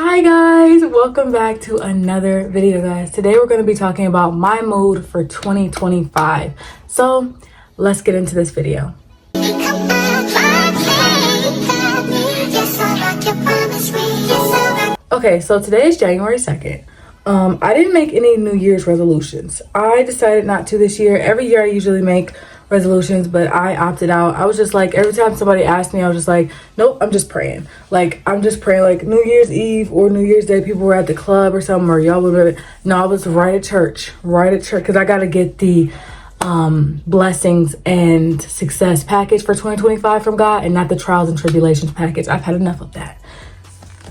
Hi guys, welcome back to another video, guys. Today we're going to be talking about my mood for 2025. So let's get into this video. Okay, so today is January 2nd. I didn't make any New Year's resolutions. I decided not to this year. Every year I usually make resolutions, but I opted out. I was just like, every time somebody asked me, I was just like, nope, I'm just praying. Like, I'm just praying. Like New Year's Eve or New Year's Day, people were at the club or something, or y'all would. No, I was right at church, because I got to get the blessings and success package for 2025 from God, and not the trials and tribulations package. I've had enough of that.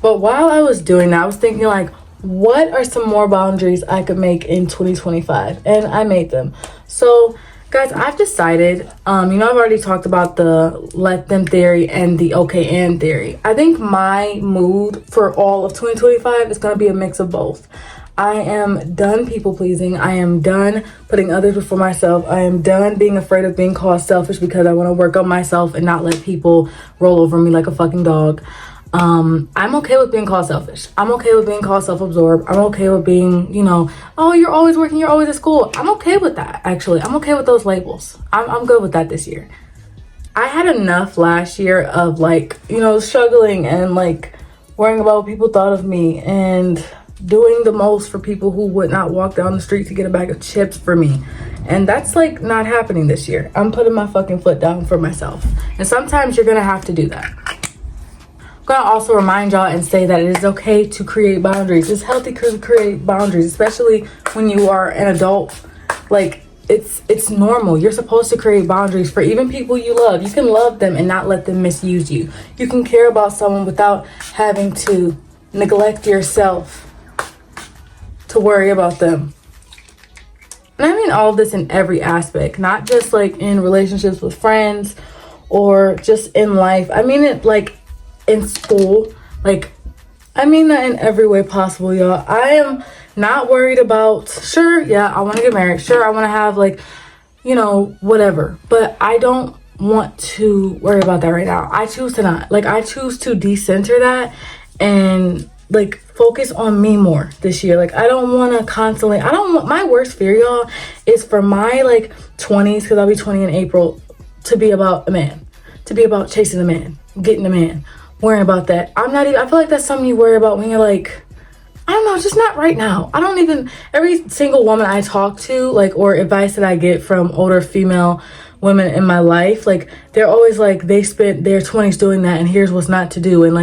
But while I was doing that, I was thinking, like, what are some more boundaries I could make in 2025? And I made them. So guys, I've decided, I've already talked about the let them theory and the okay and theory. I think my mood for all of 2025 is going to be a mix of both. I am done people pleasing. I am done putting others before myself. I am done being afraid of being called selfish because I want to work on myself and not let people roll over me like a fucking dog. I'm okay with being called selfish. I'm okay with being called self-absorbed. I'm okay with being, oh, you're always working, you're always at school. I'm okay with that, actually. I'm okay with those labels. I'm good with that this year. I had enough last year of struggling and worrying about what people thought of me and doing the most for people who would not walk down the street to get a bag of chips for me. And that's not happening this year. I'm putting my fucking foot down for myself. And sometimes you're gonna have to do that. I'm gonna also remind y'all and say that it is okay to create boundaries. It's healthy to create boundaries, especially when you are an adult. It's normal. You're supposed to create boundaries for even people you love. You can love them and not let them misuse you. You can care about someone without having to neglect yourself to worry about them. And I mean all of this in every aspect, not just in relationships with friends or just in life. I mean it in school. I mean that in every way possible, y'all. I am not worried about, sure, yeah, I want to get married. Sure, I want to have whatever. But I don't want to worry about that right now. I choose to not. I choose to decenter that and focus on me more this year. I don't want to constantly, my worst fear, y'all, is for my 20s, because I'll be 20 in April, to be about a man, to be about chasing a man, getting a man, worrying about that. I feel like that's something you worry about when you're I don't know, just not right now. Every single woman I talk to, or advice that I get from older female women in my life, they're always they spent their 20s doing that, and here's what's not to do. And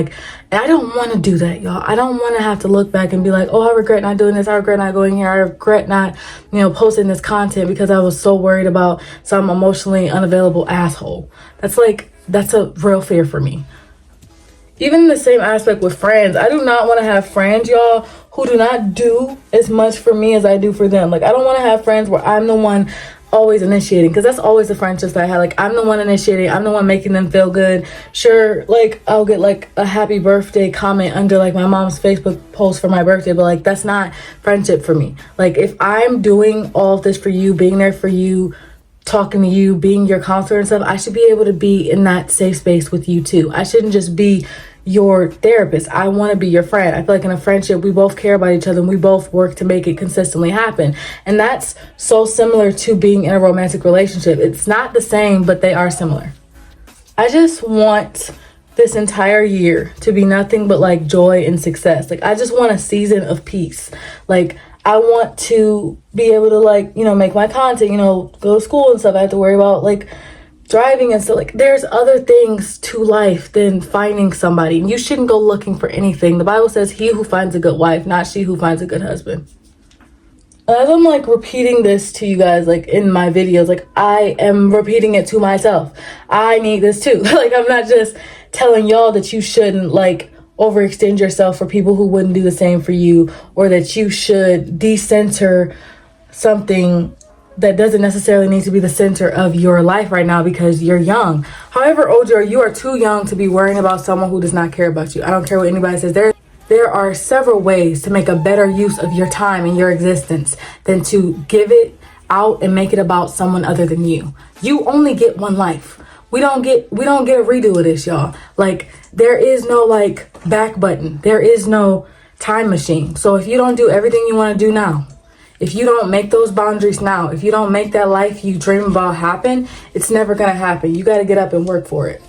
I don't want to do that, y'all. I don't want to have to look back and be oh, I regret not doing this. I regret not going here. I regret not, posting this content because I was so worried about some emotionally unavailable asshole. That's a real fear for me. Even in the same aspect with friends, I do not want to have friends, y'all, who do not do as much for me as I do for them. I don't want to have friends where I'm the one always initiating, because that's always the friendships that I had. I'm the one initiating. I'm the one making them feel good. Sure, I'll get a happy birthday comment under my mom's Facebook post for my birthday, but that's not friendship for me. If I'm doing all of this for you, being there for you, talking to you, being your counselor and stuff, I should be able to be in that safe space with you too. I shouldn't just be your therapist. I want to be your friend. I feel in a friendship, we both care about each other and we both work to make it consistently happen. And that's so similar to being in a romantic relationship. It's not the same, but they are similar. I just want this entire year to be nothing but joy and success. I just want a season of peace. I want to be able to make my content, go to school and stuff. I have to worry about driving and stuff. There's other things to life than finding somebody. And you shouldn't go looking for anything. The Bible says he who finds a good wife, not she who finds a good husband. As I'm repeating this to you guys, in my videos, I am repeating it to myself. I need this too. I'm not just telling y'all that you shouldn't overextend yourself for people who wouldn't do the same for you, or that you should decenter something that doesn't necessarily need to be the center of your life right now because you're young. However old you are too young to be worrying about someone who does not care about you. I don't care what anybody says. There are several ways to make a better use of your time and your existence than to give it out and make it about someone other than you. You only get one life. We don't get a redo of this, y'all. There is no back button. There is no time machine. So if you don't do everything you want to do now, if you don't make those boundaries now, if you don't make that life you dream about happen, it's never going to happen. You got to get up and work for it.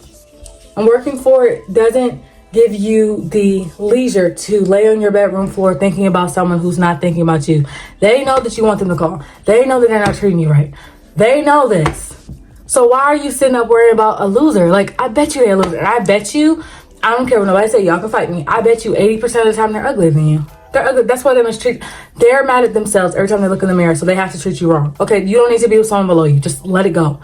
And working for it doesn't give you the leisure to lay on your bedroom floor thinking about someone who's not thinking about you. They know that you want them to call. They know that they're not treating you right. They know this. So why are you sitting up worrying about a loser? Like, I bet you they're a loser. And I bet you, I don't care what nobody say, y'all can fight me. I bet you 80% of the time they're uglier than you. They're ugly. That's why they must treat. They're mad at themselves every time they look in the mirror, so they have to treat you wrong. Okay, you don't need to be with someone below you. Just let it go.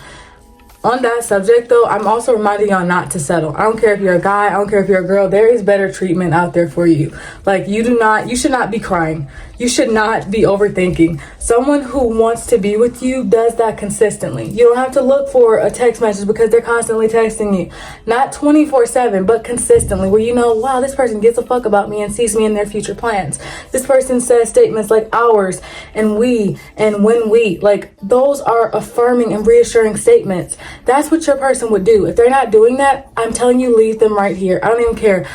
On that subject, though, I'm also reminding y'all not to settle. I don't care if you're a guy. I don't care if you're a girl. There is better treatment out there for you. Like, you should not be crying. You should not be overthinking. Someone who wants to be with you does that consistently. You don't have to look for a text message because they're constantly texting you. Not 24/7, but consistently, where you know, wow, this person gives a fuck about me and sees me in their future plans. This person says statements like ours and we and when we. Like, those are affirming and reassuring statements. That's what your person would do. If they're not doing that, I'm telling you, leave them right here. I don't even care.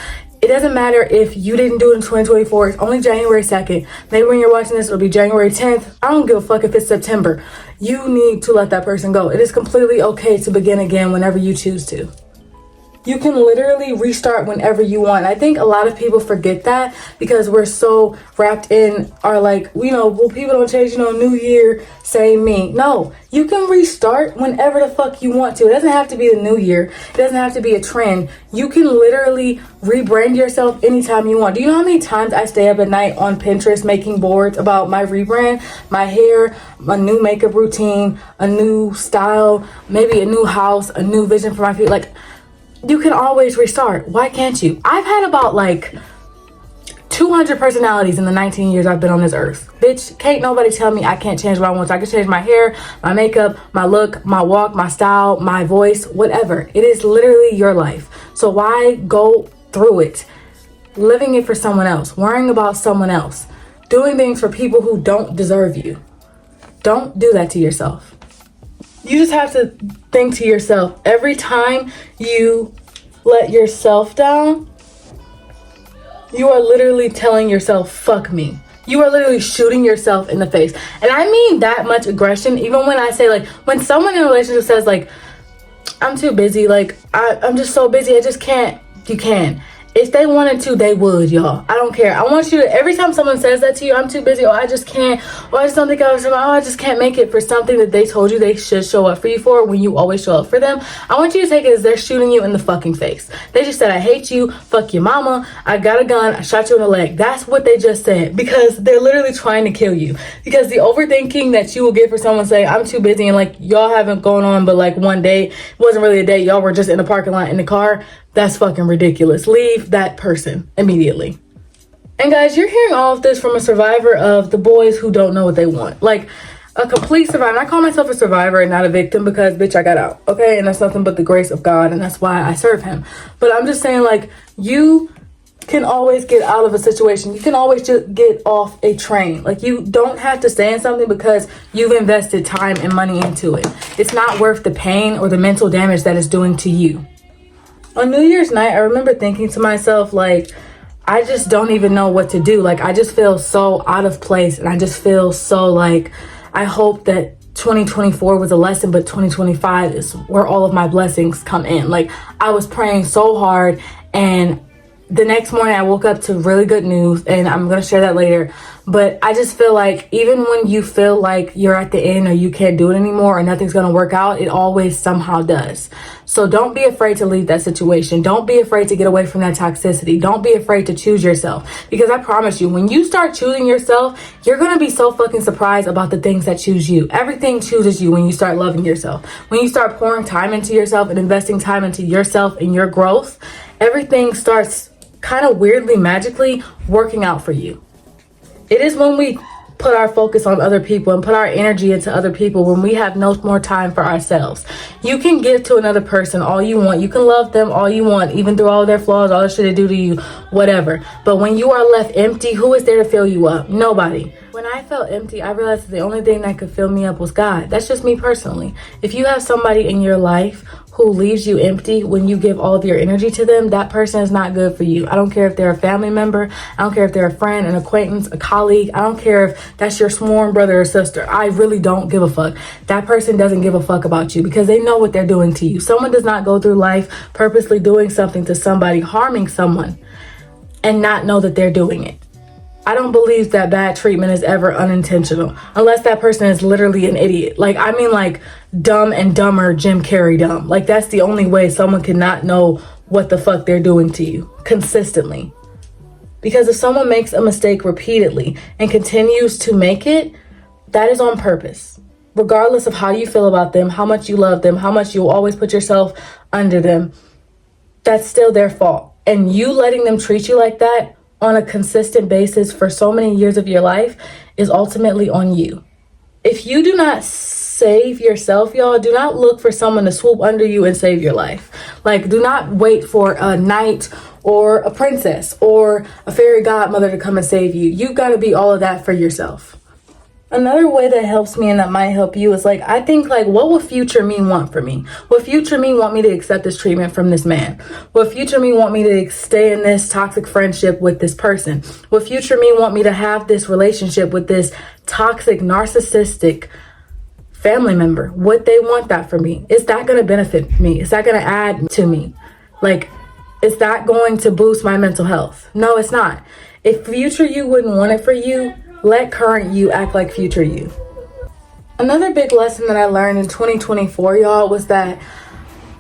It doesn't matter if you didn't do it in 2024. It's only January 2nd. Maybe when you're watching this, it'll be January 10th. I don't give a fuck if it's September. You need to let that person go. It is completely okay to begin again whenever you choose to. You can literally restart whenever you want. I think a lot of people forget that because we're so wrapped in our, like, you know, well, people don't change, you know, new year, same me. No, you can restart whenever the fuck you want to. It doesn't have to be the new year. It doesn't have to be a trend. You can literally rebrand yourself anytime you want. Do you know how many times I stay up at night on Pinterest making boards about my rebrand, my hair, a new makeup routine, a new style, maybe a new house, a new vision for my feet? Like, you can always restart. Why can't you? I've had about like 200 personalities in the 19 years I've been on this earth. Bitch, can't nobody tell me I can't change what I want. I can change my hair, my makeup, my look, my walk, my style, my voice, whatever. It is literally your life. So why go through it? Living it for someone else, worrying about someone else, doing things for people who don't deserve you. Don't do that to yourself. You just have to think to yourself, every time you let yourself down, you are literally telling yourself, fuck me. You are literally shooting yourself in the face. And I mean that much aggression, even when I say, like, when someone in a relationship says, like, I'm too busy, like, I'm just so busy, I just can't. You can. If they wanted to, they would, y'all. I don't care. I want you to, every time someone says that to you, I'm too busy, or I just can't, or I just don't think I was, I just can't make it for something that they told you they should show up for you for when you always show up for them. I want you to take it as they're shooting you in the fucking face. They just said, I hate you, fuck your mama, I got a gun, I shot you in the leg. That's what they just said, because they're literally trying to kill you. Because the overthinking that you will get for someone saying, I'm too busy, and like, y'all haven't gone on but like one date, it wasn't really a date, y'all were just in the parking lot in the car. That's fucking ridiculous. Leave that person immediately. And guys, you're hearing all of this from a survivor of the boys who don't know what they want. Like, a complete survivor. I call myself a survivor and not a victim because, bitch, I got out. Okay? And that's nothing but the grace of God, and that's why I serve him. But I'm just saying, like, you can always get out of a situation. You can always just get off a train. Like, you don't have to stay in something because you've invested time and money into it. It's not worth the pain or the mental damage that it's doing to you. On New Year's night, I remember thinking to myself, like, I just don't even know what to do. Like, I just feel so out of place, and I just feel so like, I hope that 2024 was a lesson, but 2025 is where all of my blessings come in. Like, I was praying so hard, and the next morning I woke up to really good news, and I'm going to share that later. But I just feel like even when you feel like you're at the end or you can't do it anymore or nothing's going to work out, it always somehow does. So don't be afraid to leave that situation. Don't be afraid to get away from that toxicity. Don't be afraid to choose yourself. Because I promise you, when you start choosing yourself, you're going to be so fucking surprised about the things that choose you. Everything chooses you when you start loving yourself. When you start pouring time into yourself and investing time into yourself and your growth, everything starts kind of weirdly, magically working out for you. It is when we put our focus on other people and put our energy into other people when we have no more time for ourselves. You can give to another person all you want. You can love them all you want, even through all their flaws, all the shit they do to you, whatever. But when you are left empty, who is there to fill you up? Nobody. When I felt empty, I realized that the only thing that could fill me up was God. That's just me personally. If you have somebody in your life who leaves you empty when you give all of your energy to them, that person is not good for you. I don't care if they're a family member. I don't care if they're a friend, an acquaintance, a colleague. I don't care if that's your sworn brother or sister. I really don't give a fuck. That person doesn't give a fuck about you because they know what they're doing to you. Someone does not go through life purposely doing something to somebody, harming someone, and not know that they're doing it. I don't believe that bad treatment is ever unintentional unless that person is literally an idiot. Like, I mean, like Dumb and Dumber Jim Carrey dumb. Like, that's the only way someone cannot know what the fuck they're doing to you consistently. Because if someone makes a mistake repeatedly and continues to make it, that is on purpose. Regardless of how you feel about them, how much you love them, how much you'll always put yourself under them, that's still their fault. And you letting them treat you like that on a consistent basis for so many years of your life is ultimately on you. If you do not save yourself, y'all, do not look for someone to swoop under you and save your life. Like, do not wait for a knight or a princess or a fairy godmother to come and save you. You've got to be all of that for yourself. Another way that helps me and that might help you is, like, I think, like, what will future me want for me? Will future me want me to accept this treatment from this man? Will future me want me to stay in this toxic friendship with this person? Will future me want me to have this relationship with this toxic, narcissistic family member? Would they want that for me? Is that going to benefit me? Is that going to add to me? Like, is that going to boost my mental health? No, it's not. If future you wouldn't want it for you, let current you act like future you. Another big lesson that I learned in 2024, y'all, was that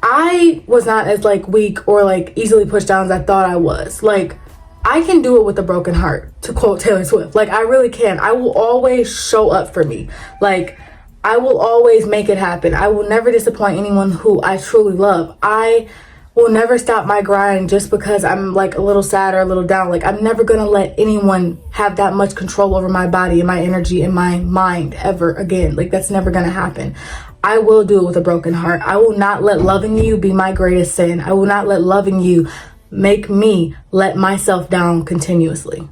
I was not as, like, weak or, like, easily pushed down as I thought I was. Like, I can do it with a broken heart, to quote Taylor Swift. Like, I really can. I will always show up for me. Like, I will always make it happen. I will never disappoint anyone who I truly love. I will never stop my grind just because I'm, like, a little sad or a little down. Like, I'm never gonna let anyone have that much control over my body and my energy and my mind ever again. Like, that's never gonna happen. I will do it with a broken heart. I will not let loving you be my greatest sin. I will not let loving you make me let myself down continuously.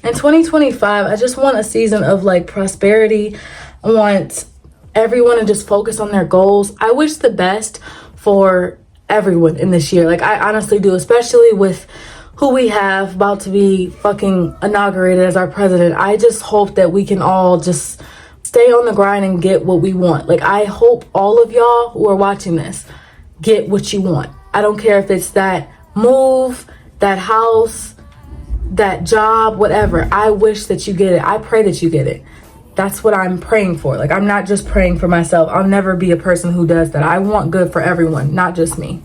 In 2025, I just want a season of, like, prosperity. I want everyone to just focus on their goals. I wish the best for everyone in this year. Like, I honestly do, especially with who we have about to be fucking inaugurated as our president. I just hope that we can all just stay on the grind and get what we want. Like, I hope all of y'all who are watching this get what you want. I don't care if it's that move, that house, that job, whatever. I wish that you get it. I pray that you get it. That's what I'm praying for. Like, I'm not just praying for myself. I'll never be a person who does that. I want good for everyone, not just me.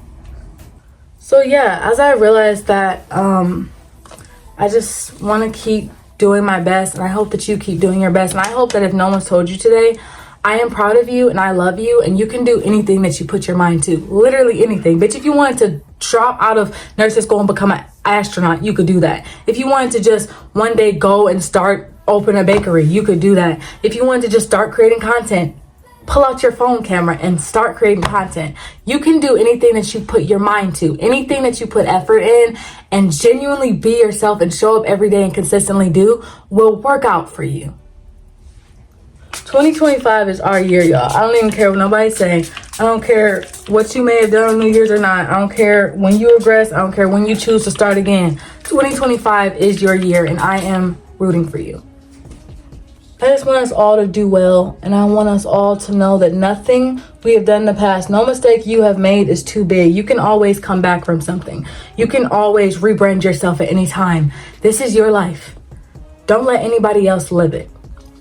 So yeah, as I realized that, I just want to keep doing my best, and I hope that you keep doing your best. And I hope that if no one's told you today, I am proud of you and I love you, and you can do anything that you put your mind to. Literally anything. Bitch, if you wanted to drop out of nursing school and become an astronaut, you could do that. If you wanted to just one day go and open a bakery, you could do that. If you wanted to just start creating content, pull out your phone camera and start creating content. You can do anything that you put your mind to, anything that you put effort in, and genuinely be yourself and show up every day and consistently do will work out for you. 2025 is our year, y'all. I don't even care what nobody's saying. I don't care what you may have done on New Year's or not. I don't care when you regress. I don't care when you choose to start again. 2025 is your year, and I am rooting for you. I just want us all to do well, and I want us all to know that nothing we have done in the past, no mistake you have made is too big. You can always come back from something. You can always rebrand yourself at any time. This is your life. Don't let anybody else live it.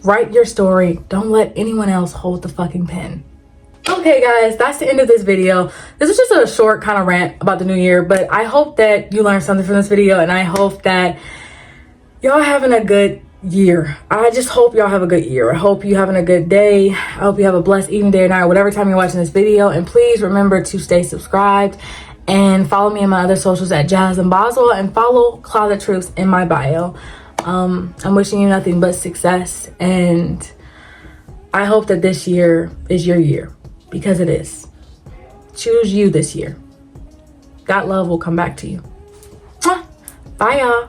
Write your story. Don't let anyone else hold the fucking pen. Okay, guys, that's the end of this video. This is just a short kind of rant about the new year, but I hope that you learned something from this video, and I hope that y'all having a good year. I just hope y'all have a good year. I hope you having a good day. I hope you have a blessed evening, day, or night, whatever time you're watching this video. And please remember to stay subscribed and follow me on my other socials at jazzlinboswell, and follow Closet Truths in my bio. I'm wishing you nothing but success, and I hope that this year is your year, because it is. Choose you this year. That love will come back to you. Bye, y'all.